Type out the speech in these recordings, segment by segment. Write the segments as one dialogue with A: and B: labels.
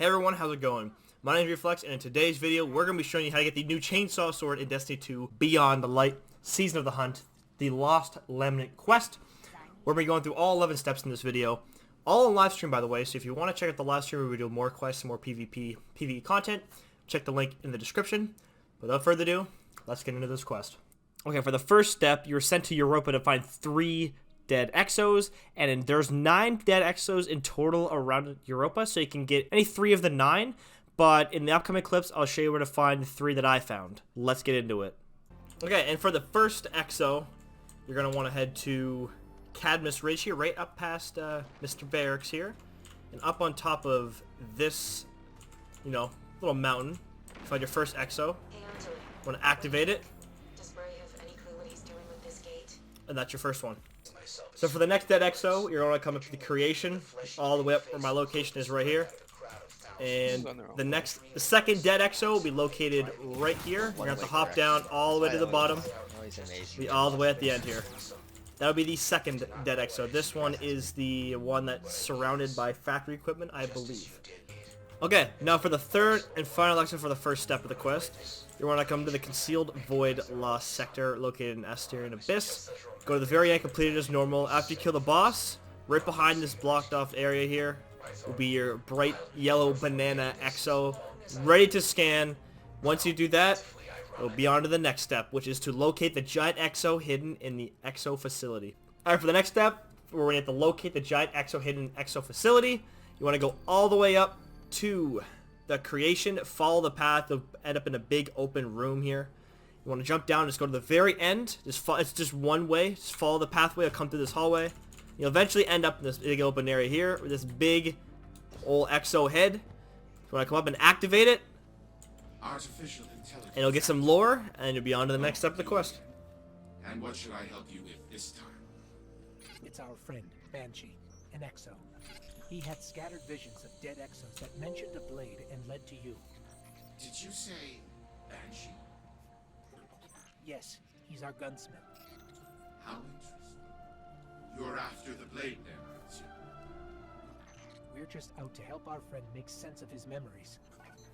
A: Hey everyone, how's it going? My name is Reflex, and in today's video, we're going to be showing you how to get the new Chainsaw Sword in Destiny 2 Beyond the Light, Season of the Hunt, the Lost Lament quest. We're going to be going through all 11 steps in this video, all on live stream by the way, so if you want to check out the live stream where we do more quests and more PvE content, check the link in the description. Without further ado, let's get into this quest. Okay, for the first step, you're sent to Europa to find 3 dead exos, and there's 9 dead exos in total around Europa, so you can get any 3 of the 9, but in the upcoming clips, I'll show you where to find the 3 that I found. Let's get into it. Okay, and for the first exo, you're going to want to head to Cadmus Ridge here, right up past Mr. Barracks here, and up on top of this, little mountain, find your first exo. Want to activate it, and that's your first one. So for the next dead exo, you're going to come up to the creation, all the way up where my location is right here. And the second dead exo will be located right here. You're going to have to hop down all the way to the bottom, be all the way at the end here. That'll be the second dead exo. This one is the one that's surrounded by factory equipment, I believe. Okay, now for the third and final exo for the first step of the quest, you want to come to the Concealed Void Lost Sector located in Asterian Abyss. Go to the very end, complete it as normal. After you kill the boss, right behind this blocked off area here will be your bright yellow banana exo, ready to scan. Once you do that, we'll be on to the next step, which is to locate the giant exo hidden in the exo facility. Alright, for the next step, we're going to have to locate the giant exo hidden in exo facility. You want to go all the way up to the creation, follow the path, to end up in a big open room here. You want to jump down, just go to the very end. It's just one way. Just follow the pathway, or come through this hallway. You'll eventually end up in this big open area here with this big old exo head. You want to come up and activate it, and you'll get some lore, and you'll be on to the next step of the quest.
B: And what should I help you with this time?
C: It's our friend, Banshee, an exo. He had scattered visions of dead exos that mentioned a blade and led to you.
B: Did you say Banshee?
C: Yes, he's our gunsmith.
B: How interesting. You're after the blade then, aren't you?
C: We're just out to help our friend make sense of his memories.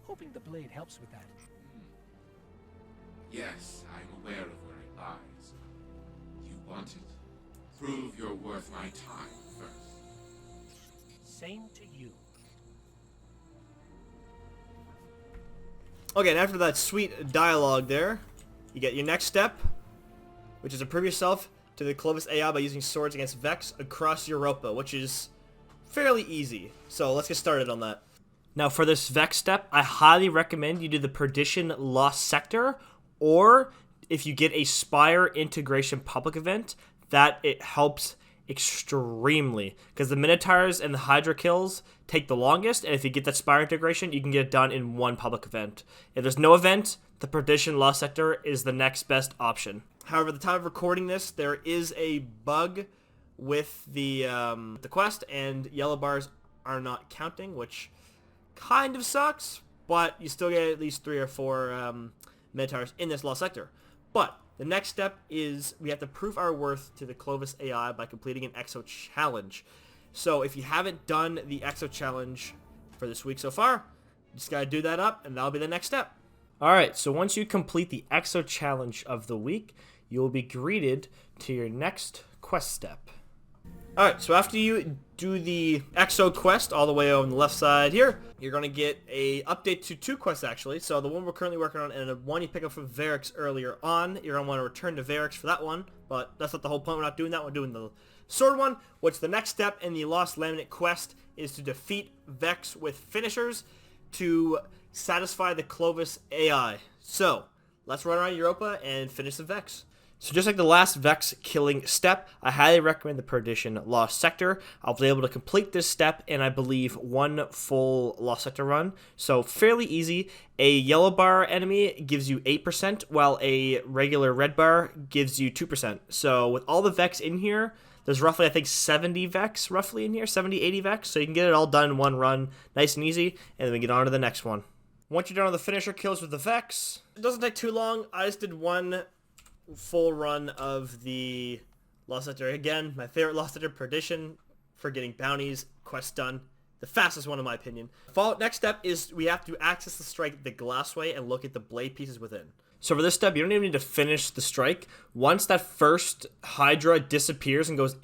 C: Hoping the blade helps with that.
B: Yes, I'm aware of where it lies. You want it? Prove you're worth my time first.
C: Same to you.
A: Okay, and after that sweet dialogue there, you get your next step, which is to prove yourself to the Clovis AI by using swords against Vex across Europa, which is fairly easy. So let's get started on that. Now for this Vex step, I highly recommend you do the Perdition Lost Sector, or if you get a Spire Integration public event, that it helps extremely, because the Minotaurs and the Hydra kills take the longest, and if you get that Spire Integration, you can get it done in one public event. If there's no event, the Perdition Lost Sector is the next best option. However, at the time of recording this, there is a bug with the quest, and yellow bars are not counting, which kind of sucks, but you still get at least 3 or 4 Minotaurs in this Lost Sector. But the next step is we have to prove our worth to the Clovis AI by completing an Exo Challenge. So if you haven't done the Exo Challenge for this week so far, you just gotta do that up, and that'll be the next step. Alright, so once you complete the Exo Challenge of the week, you will be greeted to your next quest step. Alright, so after you do the Exo quest all the way on the left side here, you're going to get a update to 2 quests actually. So the one we're currently working on, and the one you pick up from Varix earlier on, you're going to want to return to Varix for that one, but that's not the whole point. We're not doing that. We're doing the sword one, which the next step in the Lost Laminate quest is to defeat Vex with finishers to satisfy the Clovis AI. So let's run around Europa and finish the Vex. So just like the last Vex killing step, I highly recommend the Perdition Lost Sector. I'll be able to complete this step in, I believe, 1 full Lost Sector run. So fairly easy. A yellow bar enemy gives you 8%, while a regular red bar gives you 2%. So with all the Vex in here, there's roughly, I think, 70 Vex roughly in here, 70, 80 Vex. So you can get it all done in one run, nice and easy, and then we get on to the next one. Once you're done with the finisher kills with the Vex, it doesn't take too long. I just did 1 full run of the Lost Sector. Again, my favorite Lost Sector, Perdition, for getting bounties, quests done. The fastest one in my opinion. Next step is we have to access the strike the glass way and look at the blade pieces within. So for this step, you don't even need to finish the strike. Once that first Hydra disappears and goes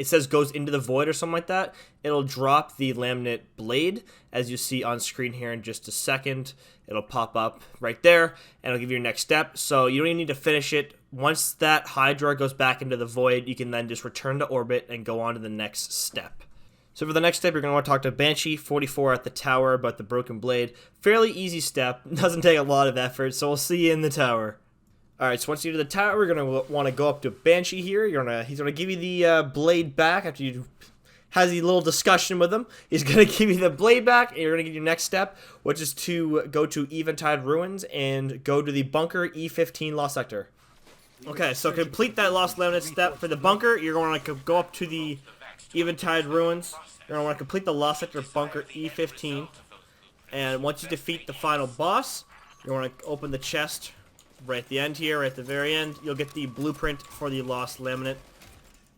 A: into the void or something like that, it'll drop the laminate blade, as you see on screen here in just a second. It'll pop up right there, and it'll give you your next step. So you don't even need to finish it. Once that Hydra goes back into the void, you can then just return to orbit and go on to the next step. So for the next step, you're going to want to talk to Banshee 44 at the tower about the broken blade. Fairly easy step. Doesn't take a lot of effort, so we'll see you in the tower. Alright, so once you get to the tower, we're going to want to go up to Banshee here. He's going to give you the blade back after you has a little discussion with him. He's going to give you the blade back, and you're going to get your next step, which is to go to Eventide Ruins and go to the bunker E15 Lost Sector. Okay, so complete that Lost Laminate step. For the bunker, you're going to go up to the Eventide Ruins. You're going to want to complete the Lost Sector bunker E15. And once you defeat the final boss, you want to open the chest right at the end here, right at the very end. You'll get the blueprint for the Lost Laminate.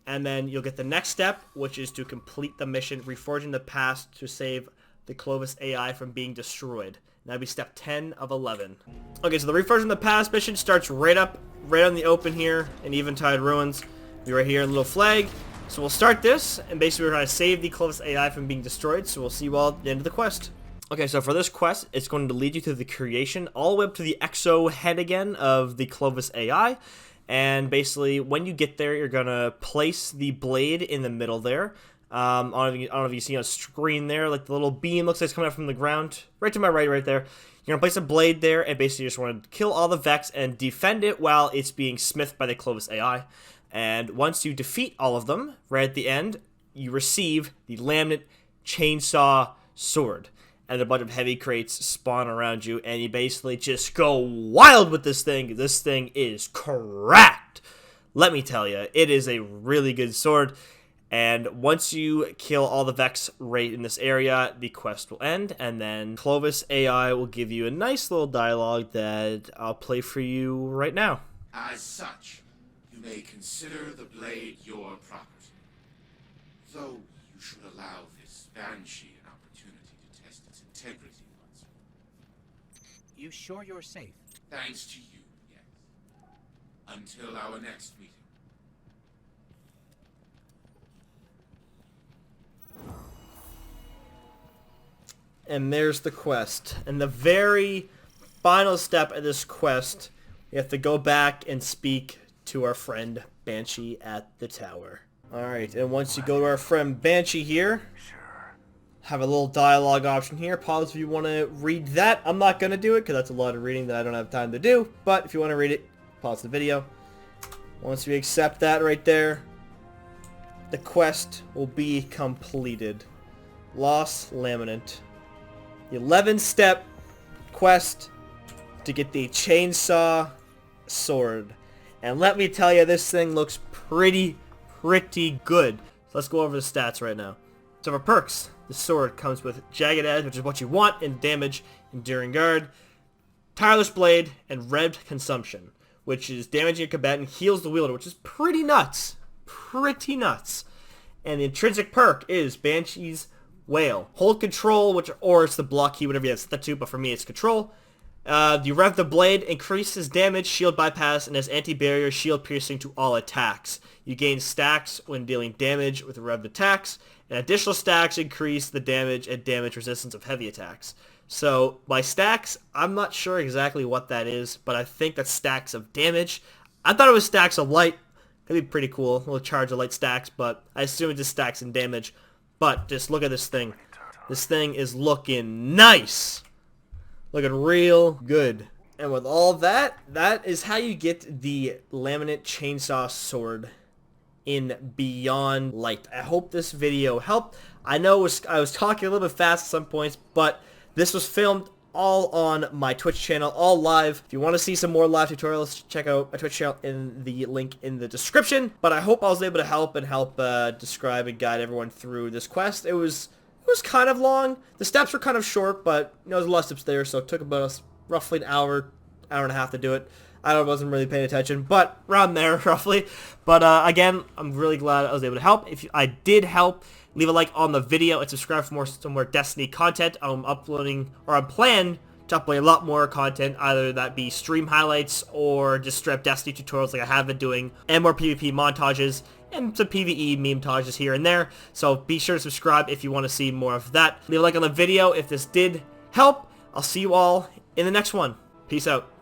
A: And then you'll get the next step, which is to complete the mission, Reforging the Past to save the Clovis AI from being destroyed. And that'll be step 10 of 11. Okay, so the Reforging the Past mission starts right on the open here in Eventide Ruins. Be right here, a little flag. So we'll start this, and basically we're going to save the Clovis AI from being destroyed, so we'll see you all at the end of the quest. Okay, so for this quest, it's going to lead you to the creation, all the way up to the exo head again of the Clovis AI. And basically, when you get there, you're going to place the blade in the middle there. I don't know if you see on screen there, like the little beam looks like it's coming out from the ground. Right to my right there. You're going to place a blade there, and basically you just want to kill all the Vex and defend it while it's being smithed by the Clovis AI. And once you defeat all of them, right at the end, you receive the Laminate Chainsaw Sword. And a bunch of heavy crates spawn around you, and you basically just go wild with this thing. This thing is cracked. Let me tell you, it is a really good sword. And once you kill all the Vex right in this area, the quest will end, and then Clovis AI will give you a nice little dialogue that I'll play for you right now.
B: As such, you may consider the blade your property. Though you should allow this Banshee an opportunity to test its integrity once more.
C: You sure you're safe?
B: Thanks to you, yes. Until our next meeting.
A: And there's the quest. And the very final step of this quest, we have to go back and speak to our friend Banshee at the tower. Alright, and once you go to our friend Banshee here, have a little dialogue option here. Pause if you want to read that. I'm not going to do it because that's a lot of reading that I don't have time to do. But if you want to read it, pause the video. Once we accept that right there, the quest will be completed. Lost Laminate. The 11-step quest to get the Chainsaw Sword. And let me tell you, this thing looks pretty good. So let's go over the stats right now. So for perks, the sword comes with Jagged Edge, which is what you want in damage, Enduring Guard, Tireless Blade, and Revved Consumption, which is damaging a combatant, heals the wielder, which is pretty nuts. Pretty nuts. And the intrinsic perk is Banshee's Wail. Hold control, or it's the block key, whatever you have set that to, but for me it's control. You rev the blade, increases damage, shield bypass, and has anti-barrier shield piercing to all attacks. You gain stacks when dealing damage with revved attacks, and additional stacks increase the damage and damage resistance of heavy attacks. So, by stacks, I'm not sure exactly what that is, but I think that's stacks of damage. I thought it was stacks of light. That'd be pretty cool. A little charge of light stacks, but I assume it's just stacks in damage. But just look at this thing. This thing is looking nice. Looking real good. And with all that, that is how you get the Laminate Chainsaw Sword in Beyond Light. I hope this video helped. I know I was talking a little bit fast at some points, but this was filmed all on my Twitch channel, all live. If you want to see some more live tutorials, check out my Twitch channel in the link in the description. But I hope I was able to help describe and guide everyone through this quest. It was kind of long. The steps were kind of short, but there's a lot of steps there, so it took about roughly an hour and a half to do it. I wasn't really paying attention, but around there, roughly. But again, I'm really glad I was able to help. If I did help, Leave a like on the video and subscribe for some more Destiny content. I'm planning to upload a lot more content, either that be stream highlights or just straight up Destiny tutorials like I have been doing, and more PvP montages, and some PvE meme montages here and there. So be sure to subscribe if you want to see more of that. Leave a like on the video if this did help. I'll see you all in the next one. Peace out.